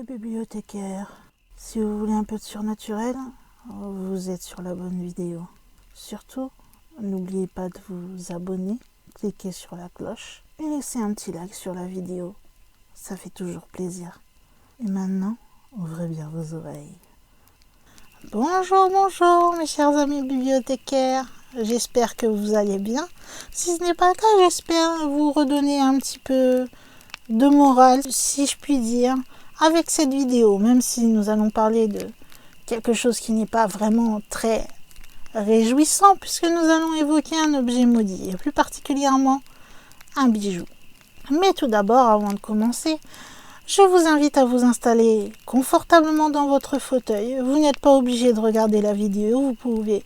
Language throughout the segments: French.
bibliothécaires. Si vous voulez un peu de surnaturel, vous êtes sur la bonne vidéo. Surtout, n'oubliez pas de vous abonner, cliquez sur la cloche et laissez un petit like sur la vidéo. Ça fait toujours plaisir. Et maintenant, ouvrez bien vos oreilles. Bonjour mes chers amis bibliothécaires. J'espère que vous allez bien. Si ce n'est pas le cas, j'espère vous redonner un petit peu de morale, si je puis dire, avec cette vidéo, même si nous allons parler de quelque chose qui n'est pas vraiment très réjouissant, puisque nous allons évoquer un objet maudit, et plus particulièrement un bijou. Mais tout d'abord, avant de commencer, je vous invite à vous installer confortablement dans votre fauteuil. Vous n'êtes pas obligé de regarder la vidéo, vous pouvez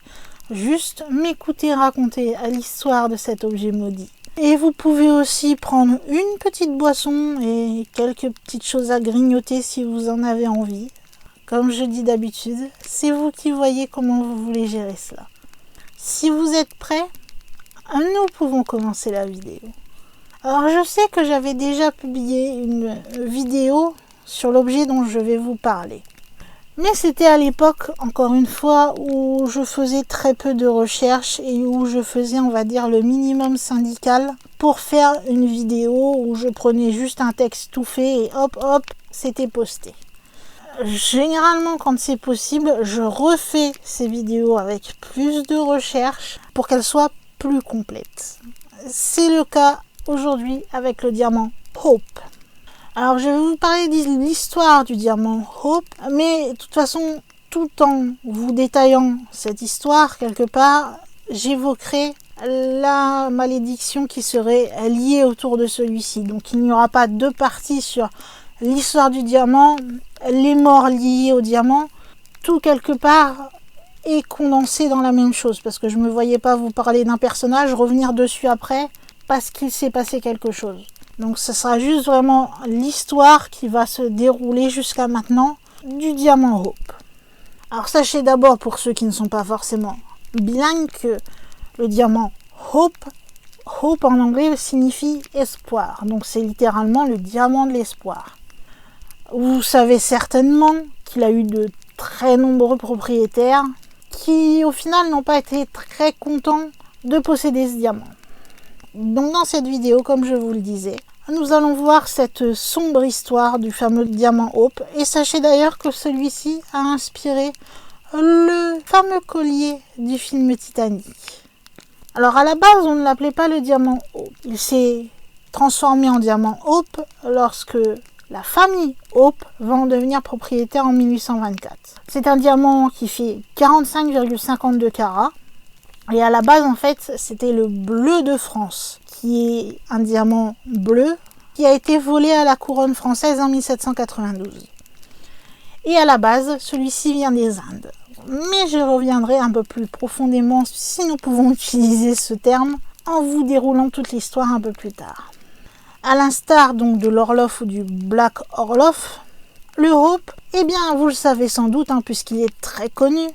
juste m'écouter raconter l'histoire de cet objet maudit. Et vous pouvez aussi prendre une petite boisson et quelques petites choses à grignoter si vous en avez envie. Comme je dis d'habitude, c'est vous qui voyez comment vous voulez gérer cela. Si vous êtes prêts, nous pouvons commencer la vidéo. Alors je sais que j'avais déjà publié une vidéo sur l'objet dont je vais vous parler. Mais c'était à l'époque, encore une fois, où je faisais très peu de recherches et où je faisais, on va dire, le minimum syndical pour faire une vidéo où je prenais juste un texte tout fait et hop, c'était posté. Généralement, quand c'est possible, je refais ces vidéos avec plus de recherches pour qu'elles soient plus complètes. C'est le cas aujourd'hui avec le diamant Hope. Alors je vais vous parler de l'histoire du diamant Hope, mais de toute façon, tout en vous détaillant cette histoire, quelque part, j'évoquerai la malédiction qui serait liée autour de celui-ci. Donc il n'y aura pas deux parties sur l'histoire du diamant, les morts liées au diamant, tout quelque part est condensé dans la même chose, parce que je ne me voyais pas vous parler d'un personnage, revenir dessus après, parce qu'il s'est passé quelque chose. Donc ce sera juste vraiment l'histoire qui va se dérouler jusqu'à maintenant du diamant Hope. Alors sachez d'abord, pour ceux qui ne sont pas forcément bilingues, que le diamant Hope en anglais signifie espoir. Donc c'est littéralement le diamant de l'espoir. Vous savez certainement qu'il a eu de très nombreux propriétaires qui au final n'ont pas été très contents de posséder ce diamant. Donc dans cette vidéo, comme je vous le disais, nous allons voir cette sombre histoire du fameux diamant Hope. Et sachez d'ailleurs que celui-ci a inspiré le fameux collier du film Titanic. Alors à la base, on ne l'appelait pas le diamant Hope. Il s'est transformé en diamant Hope lorsque la famille Hope va en devenir propriétaire en 1824. C'est un diamant qui fait 45,52 carats. Et à la base, en fait, c'était le bleu de France, qui est un diamant bleu qui a été volé à la couronne française en 1792. Et à la base, celui-ci vient des Indes. Mais je reviendrai un peu plus profondément, si nous pouvons utiliser ce terme, en vous déroulant toute l'histoire un peu plus tard. À l'instar donc de l'Orloff ou du Black Orloff, le Hope, eh bien vous le savez sans doute, puisqu'il est très connu,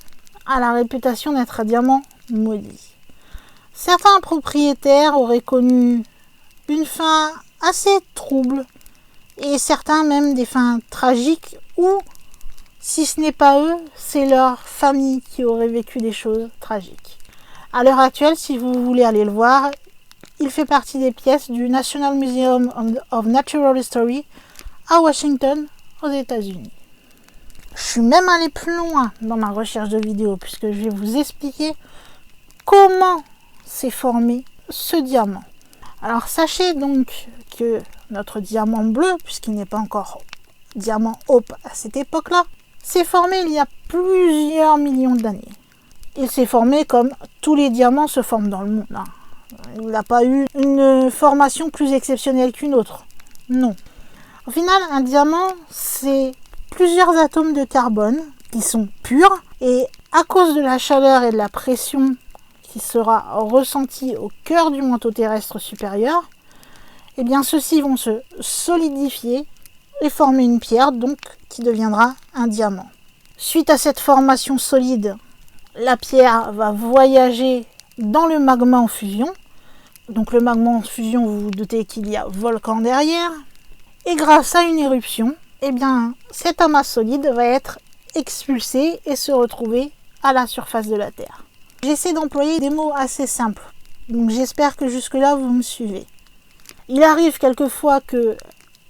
a la réputation d'être un diamant maudit. Certains propriétaires auraient connu une fin assez trouble et certains même des fins tragiques, ou si ce n'est pas eux, c'est leur famille qui aurait vécu des choses tragiques. À l'heure actuelle, si vous voulez aller le voir, il fait partie des pièces du National Museum of Natural History à Washington, aux États-Unis. Je suis même allé plus loin dans ma recherche de vidéo, puisque je vais vous expliquer comment s'est formé ce diamant. Alors sachez donc que notre diamant bleu, puisqu'il n'est pas encore diamant Hope à cette époque-là, s'est formé il y a plusieurs millions d'années. Il s'est formé comme tous les diamants se forment dans le monde. Il n'a pas eu une formation plus exceptionnelle qu'une autre. Non. Au final, un diamant, c'est plusieurs atomes de carbone qui sont purs, et à cause de la chaleur et de la pression qui sera ressentie au cœur du manteau terrestre supérieur, eh bien ceux-ci vont se solidifier et former une pierre, donc qui deviendra un diamant. Suite à cette formation solide, la pierre va voyager dans le magma en fusion. Donc le magma en fusion, vous vous doutez qu'il y a volcan derrière. Et grâce à une éruption, eh bien cet amas solide va être expulsé et se retrouver à la surface de la Terre. J'essaie d'employer des mots assez simples, donc j'espère que jusque-là vous me suivez. Il arrive quelquefois que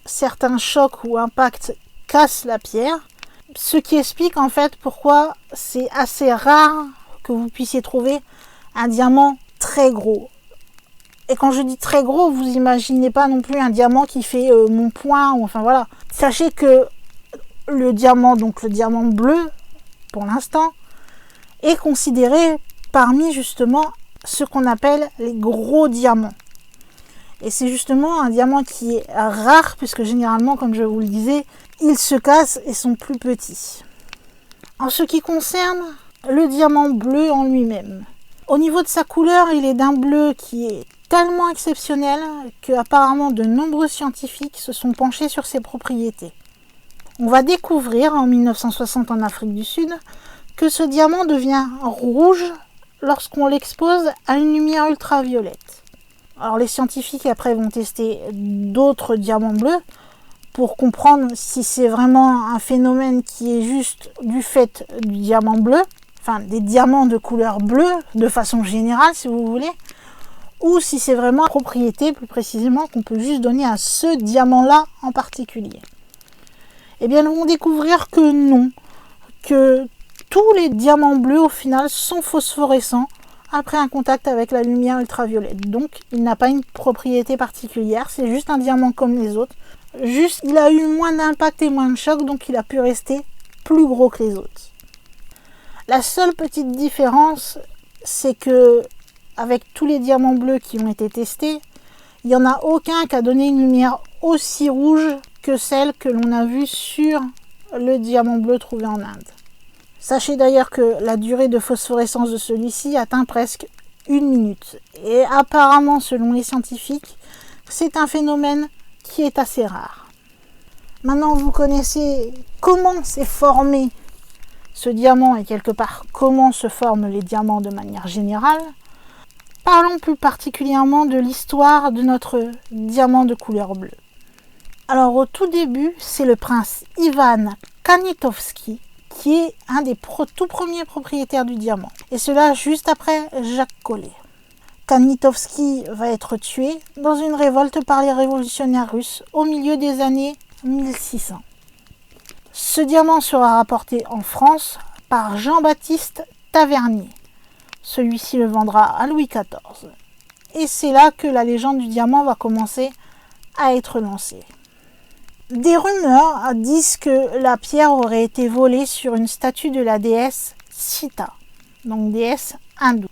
certains chocs ou impacts cassent la pierre, ce qui explique en fait pourquoi c'est assez rare que vous puissiez trouver un diamant très gros. Et quand je dis très gros, vous imaginez pas non plus un diamant qui fait mon poing, ou enfin voilà. Sachez que le diamant, donc le diamant bleu, pour l'instant, est considéré parmi justement ce qu'on appelle les gros diamants. Et c'est justement un diamant qui est rare, puisque généralement, comme je vous le disais, ils se cassent et sont plus petits. En ce qui concerne le diamant bleu en lui-même, au niveau de sa couleur, il est d'un bleu qui est tellement exceptionnel que apparemment de nombreux scientifiques se sont penchés sur ses propriétés. On va découvrir en 1960 en Afrique du Sud que ce diamant devient rouge lorsqu'on l'expose à une lumière ultraviolette. Alors les scientifiques après vont tester d'autres diamants bleus pour comprendre si c'est vraiment un phénomène qui est juste du fait du diamant bleu, enfin des diamants de couleur bleue de façon générale si vous voulez, ou si c'est vraiment une propriété plus précisément qu'on peut juste donner à ce diamant-là en particulier. Eh bien, nous vont découvrir que non, que tous les diamants bleus au final sont phosphorescents après un contact avec la lumière ultraviolette. Donc, il n'a pas une propriété particulière, c'est juste un diamant comme les autres. Juste, il a eu moins d'impact et moins de choc, donc il a pu rester plus gros que les autres. La seule petite différence, c'est que avec tous les diamants bleus qui ont été testés, il n'y en a aucun qui a donné une lumière aussi rouge que celle que l'on a vue sur le diamant bleu trouvé en Inde. Sachez d'ailleurs que la durée de phosphorescence de celui-ci atteint presque 1 minute. Et apparemment, selon les scientifiques, c'est un phénomène qui est assez rare. Maintenant, vous connaissez comment s'est formé ce diamant et quelque part comment se forment les diamants de manière générale. Parlons plus particulièrement de l'histoire de notre diamant de couleur bleue. Alors au tout début, c'est le prince Ivan Kanitovski qui est un des tout premiers propriétaires du diamant. Et cela juste après Jacques Collet. Kanitovski va être tué dans une révolte par les révolutionnaires russes au milieu des années 1600. Ce diamant sera rapporté en France par Jean-Baptiste Tavernier. Celui-ci le vendra à Louis XIV. Et c'est là que la légende du diamant va commencer à être lancée. Des rumeurs disent que la pierre aurait été volée sur une statue de la déesse Sita, donc déesse hindoue.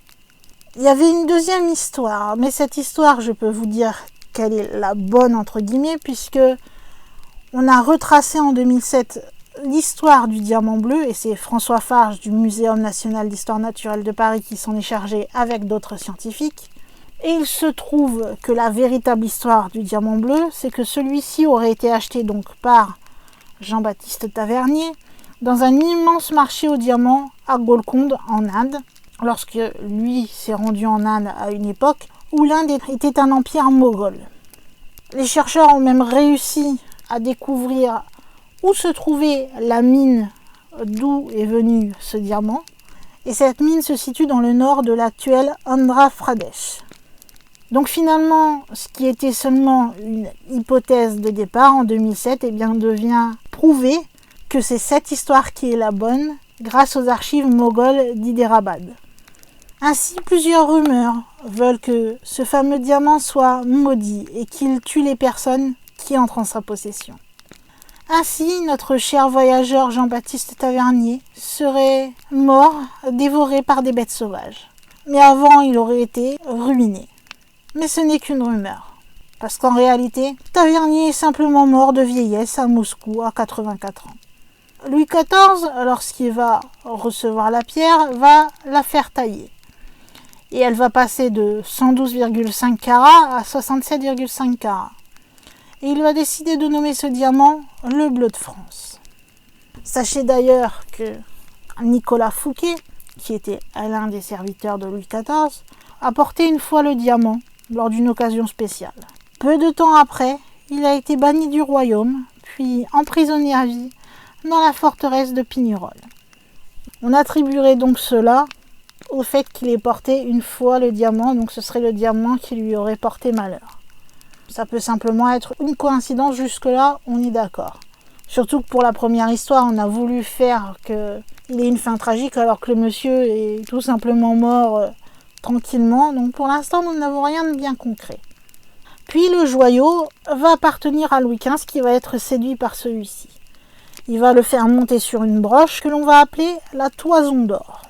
Il y avait une deuxième histoire, mais cette histoire, je peux vous dire qu'elle est la bonne entre guillemets, puisque on a retracé en 2007 l'histoire du diamant bleu, et c'est François Farge du Muséum national d'histoire naturelle de Paris qui s'en est chargé avec d'autres scientifiques. Et il se trouve que la véritable histoire du diamant bleu, c'est que celui-ci aurait été acheté donc par Jean-Baptiste Tavernier dans un immense marché aux diamants à Golconde en Inde, lorsque lui s'est rendu en Inde à une époque où l'Inde était un empire moghol. Les chercheurs ont même réussi à découvrir où se trouvait la mine d'où est venu ce diamant. Et cette mine se situe dans le nord de l'actuel Andhra Pradesh. Donc finalement, ce qui était seulement une hypothèse de départ en 2007, eh bien, devient prouvé que c'est cette histoire qui est la bonne grâce aux archives mogholes d'Hyderabad. Ainsi, plusieurs rumeurs veulent que ce fameux diamant soit maudit et qu'il tue les personnes qui entrent en sa possession. Ainsi, notre cher voyageur Jean-Baptiste Tavernier serait mort, dévoré par des bêtes sauvages. Mais avant, il aurait été ruiné. Mais ce n'est qu'une rumeur. Parce qu'en réalité, Tavernier est simplement mort de vieillesse à Moscou à 84 ans. Louis XIV, lorsqu'il va recevoir la pierre, va la faire tailler. Et elle va passer de 112,5 carats à 67,5 carats. Et il va décider de nommer ce diamant le bleu de France. Sachez d'ailleurs que Nicolas Fouquet, qui était l'un des serviteurs de Louis XIV, a porté une fois le diamant lors d'une occasion spéciale. Peu de temps après, il a été banni du royaume, puis emprisonné à vie dans la forteresse de Pignerol. On attribuerait donc cela au fait qu'il ait porté une fois le diamant, donc ce serait le diamant qui lui aurait porté malheur. Ça peut simplement être une coïncidence, jusque-là, on est d'accord. Surtout que pour la première histoire, on a voulu faire qu'il ait une fin tragique alors que le monsieur est tout simplement mort tranquillement. Donc pour l'instant, nous n'avons rien de bien concret. Puis le joyau va appartenir à Louis XV qui va être séduit par celui-ci. Il va le faire monter sur une broche que l'on va appeler la toison d'or.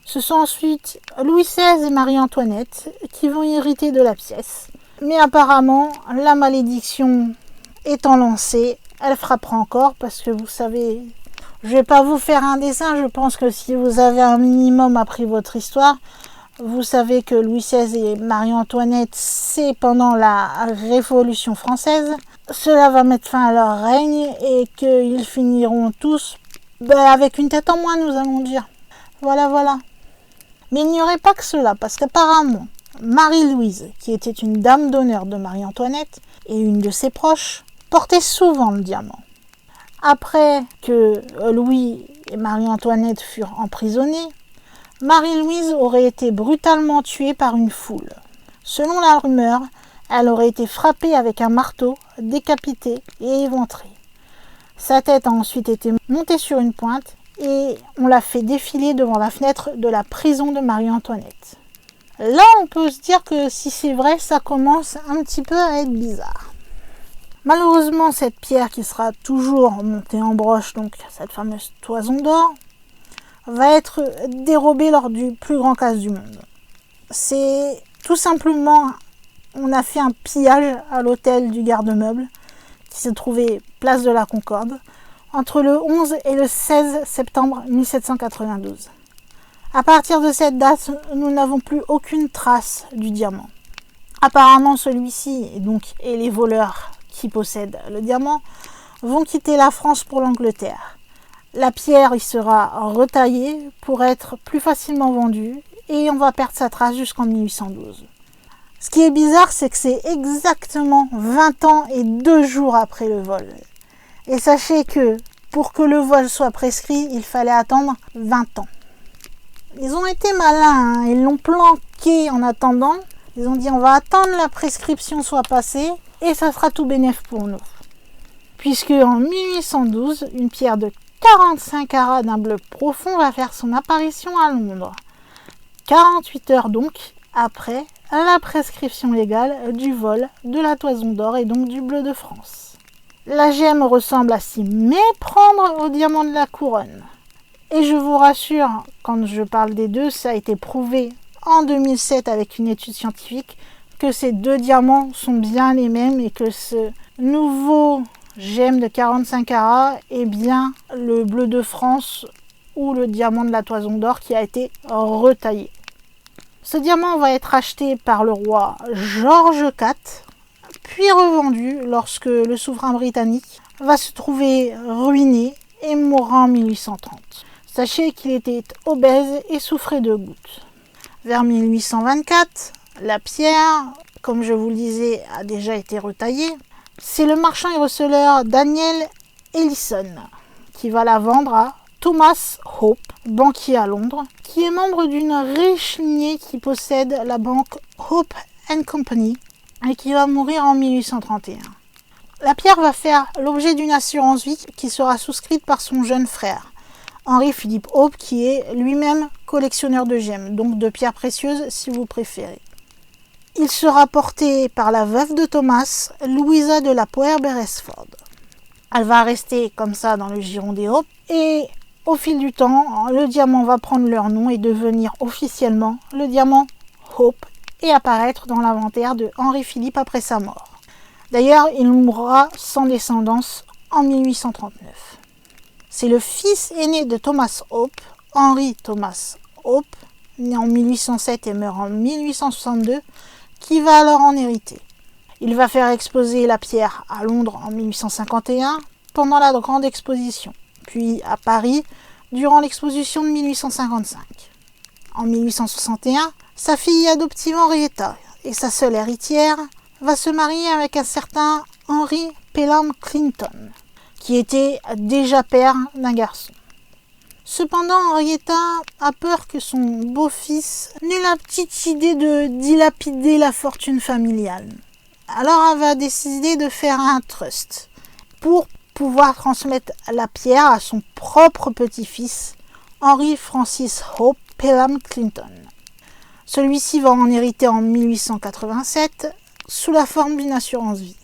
Ce sont ensuite Louis XVI et Marie-Antoinette qui vont hériter de la pièce. Mais apparemment, la malédiction étant lancée, elle frappera encore parce que vous savez, je ne vais pas vous faire un dessin, je pense que si vous avez un minimum appris votre histoire, vous savez que Louis XVI et Marie-Antoinette, c'est pendant la Révolution française. Cela va mettre fin à leur règne et qu'ils finiront tous avec une tête en moins, nous allons dire. Voilà. Mais il n'y aurait pas que cela, parce qu'apparemment, Marie-Louise, qui était une dame d'honneur de Marie-Antoinette et une de ses proches, portait souvent le diamant. Après que Louis et Marie-Antoinette furent emprisonnés, Marie-Louise aurait été brutalement tuée par une foule. Selon la rumeur, elle aurait été frappée avec un marteau, décapitée et éventrée. Sa tête a ensuite été montée sur une pointe et on l'a fait défiler devant la fenêtre de la prison de Marie-Antoinette. Là, on peut se dire que si c'est vrai, ça commence un petit peu à être bizarre. Malheureusement, cette pierre qui sera toujours montée en broche, donc cette fameuse toison d'or, va être dérobée lors du plus grand casse du monde. C'est tout simplement, on a fait un pillage à l'hôtel du garde-meuble qui se trouvait place de la Concorde entre le 11 et le 16 septembre 1792. À partir de cette date, nous n'avons plus aucune trace du diamant. Apparemment, celui-ci et les voleurs qui possèdent le diamant vont quitter la France pour l'Angleterre. La pierre y sera retaillée pour être plus facilement vendue et on va perdre sa trace jusqu'en 1812. Ce qui est bizarre, c'est que c'est exactement 20 ans et 2 jours après le vol. Et sachez que pour que le vol soit prescrit, il fallait attendre 20 ans. Ils ont été malins, ils l'ont planqué en attendant. Ils ont dit on va attendre la prescription soit passée et ça sera tout bénef pour nous. Puisque en 1812, une pierre de 45 carats d'un bleu profond va faire son apparition à Londres. 48 heures donc après la prescription légale du vol de la toison d'or et donc du bleu de France. La gemme ressemble à s'y méprendre au diamant de la couronne. Et je vous rassure, quand je parle des deux, ça a été prouvé en 2007 avec une étude scientifique que ces deux diamants sont bien les mêmes et que ce nouveau gemme de 45 carats est bien le bleu de France ou le diamant de la toison d'or qui a été retaillé. Ce diamant va être acheté par le roi George IV, puis revendu lorsque le souverain britannique va se trouver ruiné et mourra en 1830. Sachez qu'il était obèse et souffrait de gouttes. Vers 1824, la pierre, comme je vous le disais, a déjà été retaillée. C'est le marchand et receleur Daniel Ellison qui va la vendre à Thomas Hope, banquier à Londres, qui est membre d'une riche lignée qui possède la banque Hope & Company et qui va mourir en 1831. La pierre va faire l'objet d'une assurance vie qui sera souscrite par son jeune frère, Henri-Philippe Hope, qui est lui-même collectionneur de gemmes, donc de pierres précieuses si vous préférez. Il sera porté par la veuve de Thomas, Louisa de la Poer-Beresford. Elle va rester comme ça dans le giron des Hope et au fil du temps, le diamant va prendre leur nom et devenir officiellement le diamant Hope et apparaître dans l'inventaire de Henri-Philippe après sa mort. D'ailleurs, il mourra sans descendance en 1839. C'est le fils aîné de Thomas Hope, Henry Thomas Hope, né en 1807 et meurt en 1862, qui va alors en hériter. Il va faire exposer la pierre à Londres en 1851 pendant la Grande Exposition, puis à Paris durant l'exposition de 1855. En 1861, sa fille adoptive Henrietta et sa seule héritière va se marier avec un certain Henry Pelham Clinton, qui était déjà père d'un garçon. Cependant, Henrietta a peur que son beau-fils n'ait la petite idée de dilapider la fortune familiale. Alors elle va décider de faire un trust pour pouvoir transmettre la pierre à son propre petit-fils, Henry Francis Hope Pelham Clinton. Celui-ci va en hériter en 1887 sous la forme d'une assurance vie.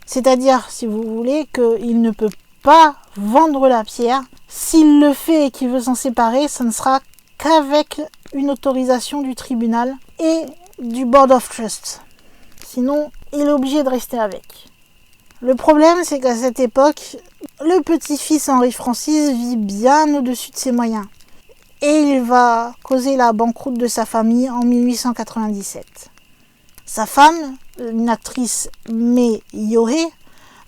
C'est-à-dire, si vous voulez, qu'il ne peut pas vendre la pierre. S'il le fait et qu'il veut s'en séparer, ce ne sera qu'avec une autorisation du tribunal et du Board of Trust. Sinon, il est obligé de rester avec. Le problème, c'est qu'à cette époque, le petit-fils Henry Francis vit bien au-dessus de ses moyens. Et il va causer la banqueroute de sa famille en 1897. Sa femme, une actrice May Yohe,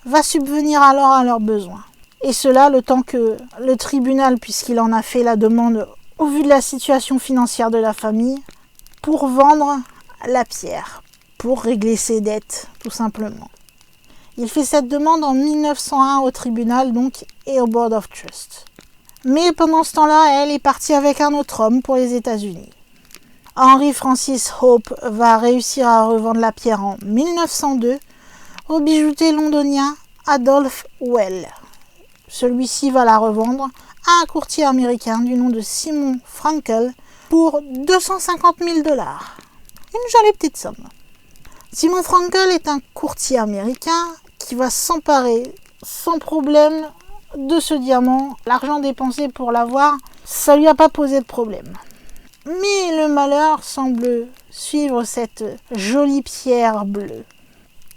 va subvenir alors à leurs besoins. Et cela le temps que le tribunal, puisqu'il en a fait la demande au vu de la situation financière de la famille, pour vendre la pierre, pour régler ses dettes, tout simplement. Il fait cette demande en 1901 au tribunal donc et au Board of Trust. Mais pendant ce temps-là, elle est partie avec un autre homme pour les États-Unis. Henry Francis Hope va réussir à revendre la pierre en 1902 au bijoutier londonien Adolph Well. Celui-ci va la revendre à un courtier américain du nom de Simon Frankel pour 250 000 $. Une jolie petite somme. Simon Frankel est un courtier américain qui va s'emparer sans problème de ce diamant. L'argent dépensé pour l'avoir, ça lui a pas posé de problème. Mais le malheur semble suivre cette jolie pierre bleue.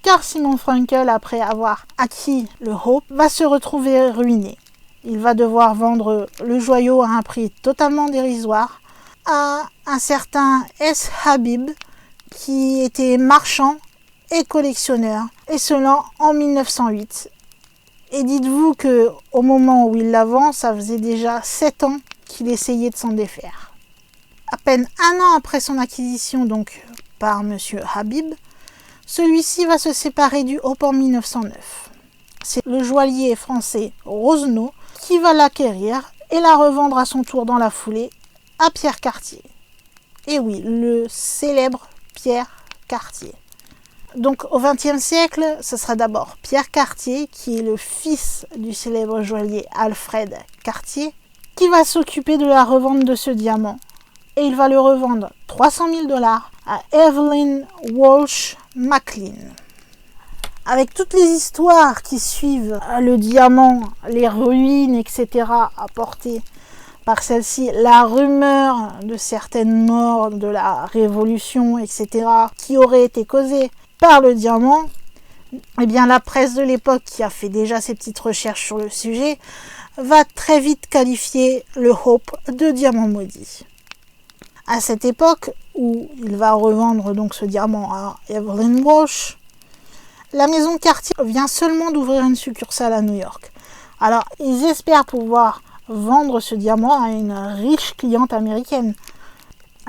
Car Simon Frankel, après avoir acquis le Hope, va se retrouver ruiné. Il va devoir vendre le joyau à un prix totalement dérisoire à un certain S. Habib, qui était marchand et collectionneur, et cela en 1908. Et dites-vous qu'au moment où il la vend, ça faisait déjà 7 ans qu'il essayait de s'en défaire. À peine un an après son acquisition donc par M. Habib, celui-ci va se séparer du Hope en 1909. C'est le joaillier français Rosenau qui va l'acquérir et la revendre à son tour dans la foulée à Pierre Cartier. Et oui, le célèbre Pierre Cartier. Donc au XXe siècle, ce sera d'abord Pierre Cartier, qui est le fils du célèbre joaillier Alfred Cartier, qui va s'occuper de la revente de ce diamant. Et il va le revendre 300 000 $ à Evelyn Walsh McLean. Avec toutes les histoires qui suivent le diamant, les ruines, etc. apportées par celle-ci, la rumeur de certaines morts de la Révolution, etc. qui auraient été causées par le diamant, eh bien la presse de l'époque, qui a fait déjà ses petites recherches sur le sujet, va très vite qualifier le Hope de diamant maudit. À cette époque, où il va revendre donc ce diamant à Evelyn Walsh, la maison Cartier vient seulement d'ouvrir une succursale à New York. Alors, ils espèrent pouvoir vendre ce diamant à une riche cliente américaine.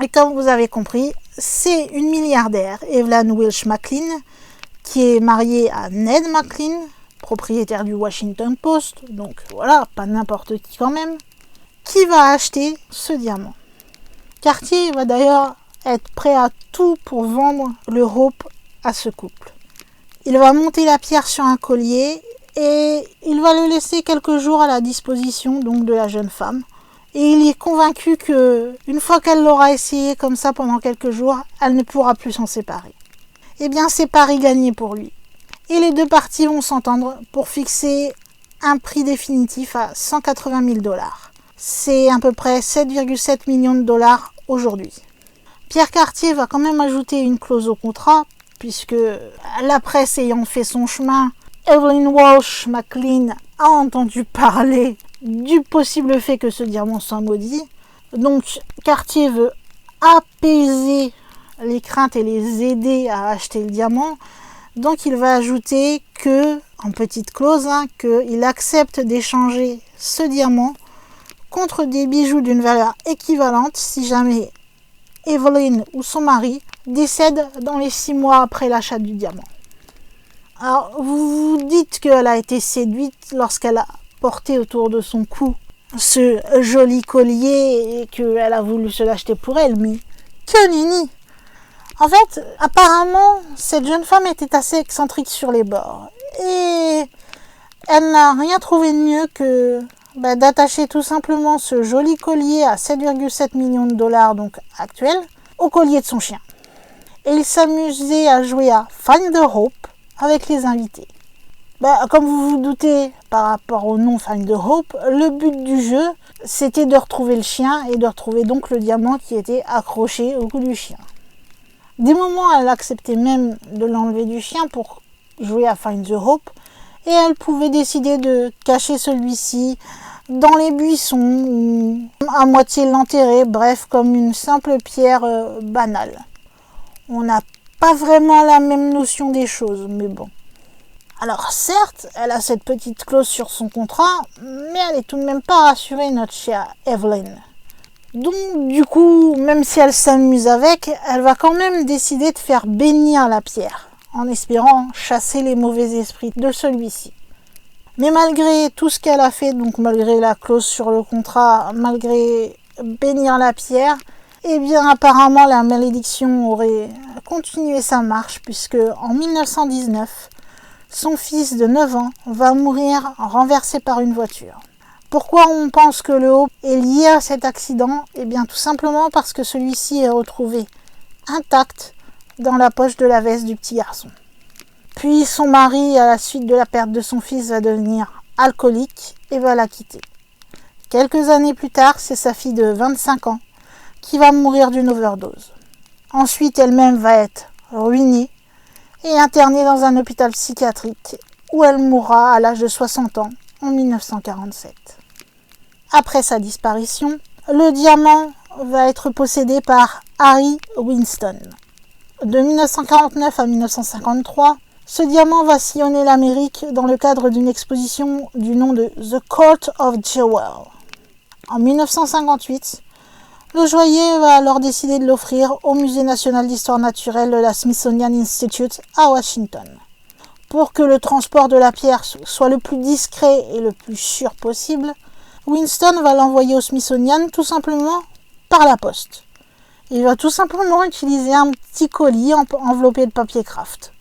Et comme vous avez compris, c'est une milliardaire, Evelyn Walsh McLean, qui est mariée à Ned McLean, propriétaire du Washington Post, donc voilà, pas n'importe qui quand même, qui va acheter ce diamant. Cartier va d'ailleurs être prêt à tout pour vendre le Hope à ce couple. Il va monter la pierre sur un collier et il va le laisser quelques jours à la disposition donc de la jeune femme. Et il est convaincu que une fois qu'elle l'aura essayé comme ça pendant quelques jours, elle ne pourra plus s'en séparer. Eh bien, c'est pari gagné pour lui. Et les deux parties vont s'entendre pour fixer un prix définitif à 180 000 $. C'est à peu près 7,7 millions de $ aujourd'hui. Pierre Cartier va quand même ajouter une clause au contrat, puisque la presse ayant fait son chemin, Evelyn Walsh McLean a entendu parler du possible fait que ce diamant soit maudit. Donc Cartier veut apaiser les craintes et les aider à acheter le diamant. Donc il va ajouter que, en petite clause, qu'il accepte d'échanger ce diamant contre des bijoux d'une valeur équivalente si jamais Evelyn ou son mari décèdent dans les 6 mois après l'achat du diamant. Alors, vous vous dites qu'elle a été séduite lorsqu'elle a porté autour de son cou ce joli collier et qu'elle a voulu se l'acheter pour elle, mais que nenni! En fait, apparemment, cette jeune femme était assez excentrique sur les bords et elle n'a rien trouvé de mieux que d'attacher tout simplement ce joli collier à 7,7 millions de dollars donc actuel au collier de son chien. Et il s'amusait à jouer à Find the Hope avec les invités. Comme vous vous doutez par rapport au nom Find the Hope, le but du jeu c'était de retrouver le chien et de retrouver donc le diamant qui était accroché au cou du chien. Des moments elle acceptait même de l'enlever du chien pour jouer à Find the Hope et elle pouvait décider de cacher celui-ci dans les buissons ou à moitié l'enterrer, bref comme une simple pierre banale. On n'a pas vraiment la même notion des choses, mais bon. Alors certes, elle a cette petite clause sur son contrat, mais elle est tout de même pas rassurée, notre chère Evelyn. Donc du coup, même si elle s'amuse avec, elle va quand même décider de faire bénir la pierre, en espérant chasser les mauvais esprits de celui-ci. Mais malgré tout ce qu'elle a fait, donc malgré la clause sur le contrat, malgré bénir la pierre, eh bien apparemment la malédiction aurait continué sa marche puisque en 1919, son fils de 9 ans va mourir renversé par une voiture. Pourquoi on pense que le Hope est lié à cet accident? Eh bien tout simplement parce que celui-ci est retrouvé intact dans la poche de la veste du petit garçon. Puis son mari, à la suite de la perte de son fils, va devenir alcoolique et va la quitter. Quelques années plus tard, c'est sa fille de 25 ans qui va mourir d'une overdose. Ensuite, elle-même va être ruinée et internée dans un hôpital psychiatrique où elle mourra à l'âge de 60 ans en 1947. Après sa disparition, le diamant va être possédé par Harry Winston. De 1949 à 1953, ce diamant va sillonner l'Amérique dans le cadre d'une exposition du nom de The Court of Jewel. En 1958, le joaillier va alors décider de l'offrir au Musée national d'histoire naturelle de la Smithsonian Institute à Washington. Pour que le transport de la pierre soit le plus discret et le plus sûr possible, Winston va l'envoyer au Smithsonian tout simplement par la poste. Il va tout simplement utiliser un petit colis enveloppé de papier craft.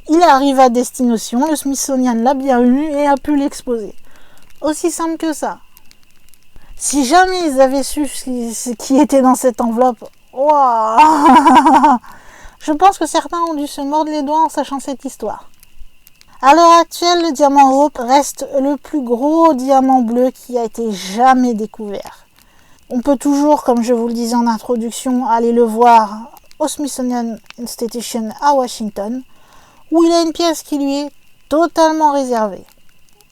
Il arrive à destination, le Smithsonian l'a bien eu et a pu l'exposer. Aussi simple que ça. Si jamais ils avaient su ce qui était dans cette enveloppe, wow je pense que certains ont dû se mordre les doigts en sachant cette histoire. À l'heure actuelle, le diamant Hope reste le plus gros diamant bleu qui a été jamais découvert. On peut toujours, comme je vous le disais en introduction, aller le voir au Smithsonian Institution à Washington, où il a une pièce qui lui est totalement réservée.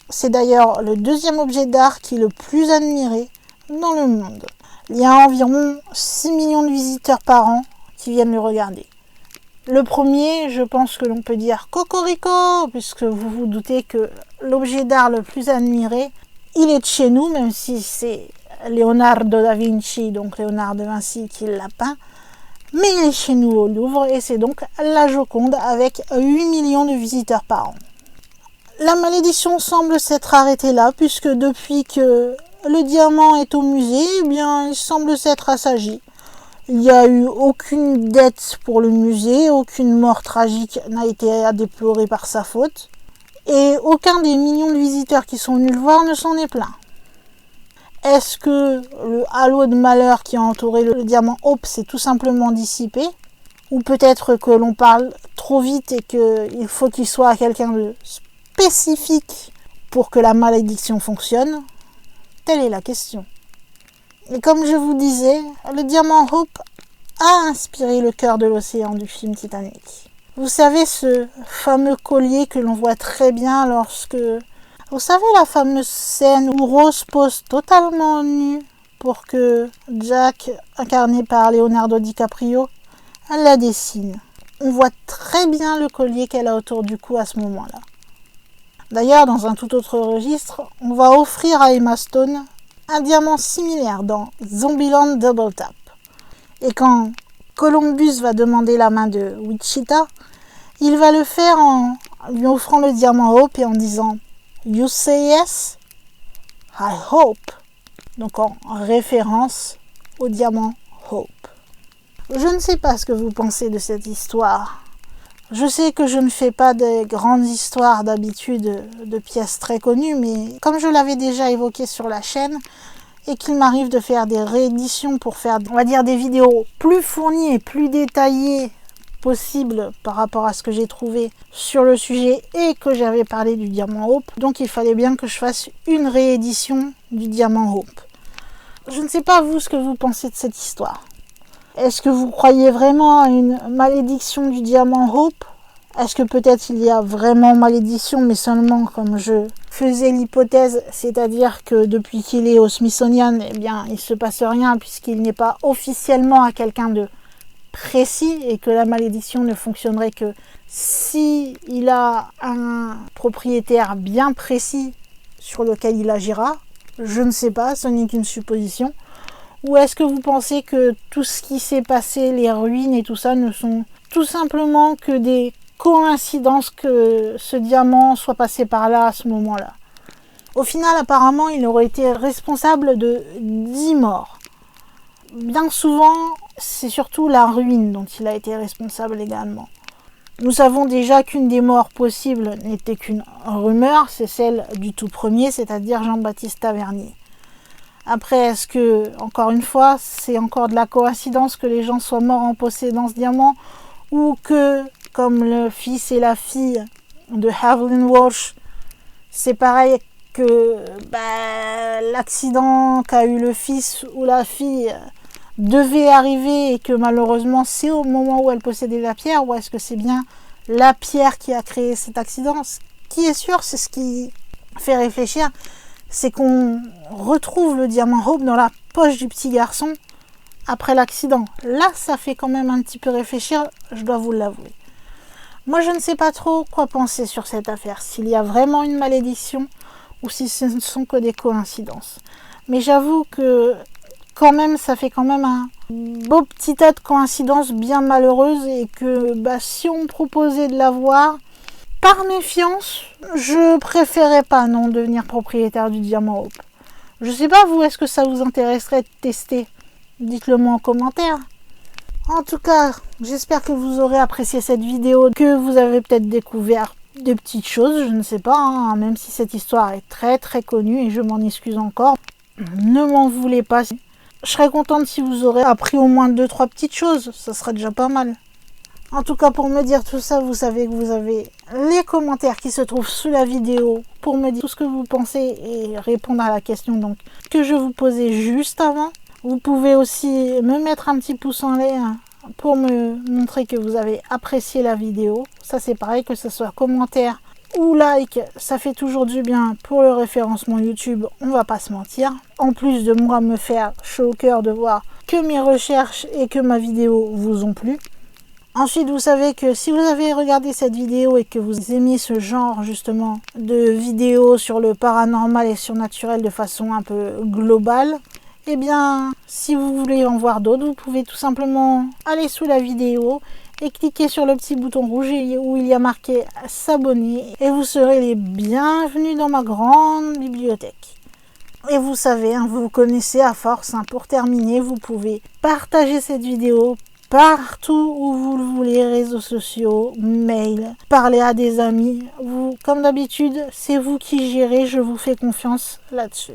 C'est d'ailleurs le deuxième objet d'art qui est le plus admiré dans le monde. Il y a environ 6 millions de visiteurs par an qui viennent le regarder. Le premier, je pense que l'on peut dire Cocorico, puisque vous vous doutez que l'objet d'art le plus admiré, il est de chez nous, même si c'est Leonardo da Vinci, donc Léonard de Vinci qui l'a peint, mais il est chez nous au Louvre et c'est donc la Joconde avec 8 millions de visiteurs par an. La malédiction semble s'être arrêtée là, puisque depuis que le diamant est au musée, eh bien, il semble s'être assagi. Il n'y a eu aucune dette pour le musée, aucune mort tragique n'a été à déplorer par sa faute, et aucun des millions de visiteurs qui sont venus le voir ne s'en est plaint. Est-ce que le halo de malheur qui a entouré le diamant Hope s'est tout simplement dissipé? Ou peut-être que l'on parle trop vite et qu'il faut qu'il soit quelqu'un de spécifique pour que la malédiction fonctionne? Telle est la question. Et comme je vous disais, le diamant Hope a inspiré le cœur de l'océan du film Titanic. Vous savez, ce fameux collier que l'on voit très bien lorsque... Vous savez la fameuse scène où Rose pose totalement nue pour que Jack, incarné par Leonardo DiCaprio, elle la dessine. On voit très bien le collier qu'elle a autour du cou à ce moment-là. D'ailleurs, dans un tout autre registre, on va offrir à Emma Stone un diamant similaire dans Zombieland Double Tap. Et quand Columbus va demander la main de Wichita, il va le faire en lui offrant le diamant Hope et en disant « You say yes, I hope ». Donc en référence au diamant Hope. Je ne sais pas ce que vous pensez de cette histoire. Je sais que je ne fais pas de grandes histoires d'habitude de pièces très connues, mais comme je l'avais déjà évoqué sur la chaîne, et qu'il m'arrive de faire des rééditions pour faire, on va dire, des vidéos plus fournies et plus détaillées possible par rapport à ce que j'ai trouvé sur le sujet et que j'avais parlé du diamant Hope, donc il fallait bien que je fasse une réédition du diamant Hope. Je ne sais pas vous ce que vous pensez de cette histoire. Est-ce que vous croyez vraiment à une malédiction du diamant Hope? Est-ce que peut-être il y a vraiment malédiction, mais seulement comme je faisais l'hypothèse, c'est-à-dire que depuis qu'il est au Smithsonian, eh bien, il ne se passe rien puisqu'il n'est pas officiellement à quelqu'un de précis et que la malédiction ne fonctionnerait que si il a un propriétaire bien précis sur lequel il agira. Je ne sais pas, ce n'est qu'une supposition. Ou est-ce que vous pensez que tout ce qui s'est passé, les ruines et tout ça, ne sont tout simplement que des coïncidences que ce diamant soit passé par là à ce moment-là? Au final, apparemment, il aurait été responsable de 10 morts. Bien souvent, c'est surtout la ruine dont il a été responsable également. Nous savons déjà qu'une des morts possibles n'était qu'une rumeur, c'est celle du tout premier, c'est-à-dire Jean-Baptiste Tavernier. Après, est-ce que, encore une fois, c'est encore de la coïncidence que les gens soient morts en possédant ce diamant, ou que, comme le fils et la fille de Evelyn Walsh, c'est pareil que l'accident qu'a eu le fils ou la fille devait arriver et que malheureusement c'est au moment où elle possédait la pierre, ou est-ce que c'est bien la pierre qui a créé cet accident? Ce qui est sûr, c'est ce qui fait réfléchir, c'est qu'on retrouve le diamant Hope dans la poche du petit garçon après l'accident. Là, ça fait quand même un petit peu réfléchir, je dois vous l'avouer. Moi, je ne sais pas trop quoi penser sur cette affaire, s'il y a vraiment une malédiction ou si ce ne sont que des coïncidences. Mais j'avoue que quand même, ça fait quand même un beau petit tas de coïncidences bien malheureuses et que si on me proposait de l'avoir, par méfiance, je préférerais pas non devenir propriétaire du diamant Hope. Je sais pas vous, est-ce que ça vous intéresserait de tester? Dites-le moi en commentaire. En tout cas, j'espère que vous aurez apprécié cette vidéo, que vous avez peut-être découvert des petites choses, je ne sais pas, hein, même si cette histoire est très très connue et je m'en excuse encore. Ne m'en voulez pas. Je serais contente si vous aurez appris au moins 2-3 petites choses, ça serait déjà pas mal. En tout cas, pour me dire tout ça, vous savez que vous avez les commentaires qui se trouvent sous la vidéo pour me dire tout ce que vous pensez et répondre à la question donc que je vous posais juste avant. Vous pouvez aussi me mettre un petit pouce en l'air pour me montrer que vous avez apprécié la vidéo. Ça c'est pareil, que ce soit commentaire ou like, ça fait toujours du bien pour le référencement YouTube, on va pas se mentir. En plus de moi me faire chaud au cœur de voir que mes recherches et que ma vidéo vous ont plu. Ensuite, vous savez que si vous avez regardé cette vidéo et que vous aimez ce genre justement de vidéos sur le paranormal et surnaturel de façon un peu globale, eh bien, si vous voulez en voir d'autres, vous pouvez tout simplement aller sous la vidéo et cliquer sur le petit bouton rouge où il y a marqué s'abonner et vous serez les bienvenus dans ma grande bibliothèque. Et vous savez, vous connaissez à force, pour terminer, vous pouvez partager cette vidéo partout où vous le voulez, réseaux sociaux, mail, parler à des amis. Vous, comme d'habitude, c'est vous qui gérez, je vous fais confiance là-dessus.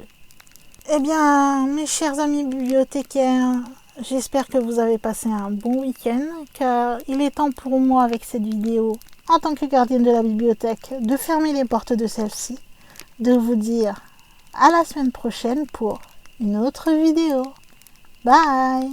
Eh bien, mes chers amis bibliothécaires, j'espère que vous avez passé un bon week-end, car il est temps pour moi, avec cette vidéo, en tant que gardienne de la bibliothèque, de fermer les portes de celle-ci, de vous dire à la semaine prochaine pour une autre vidéo. Bye!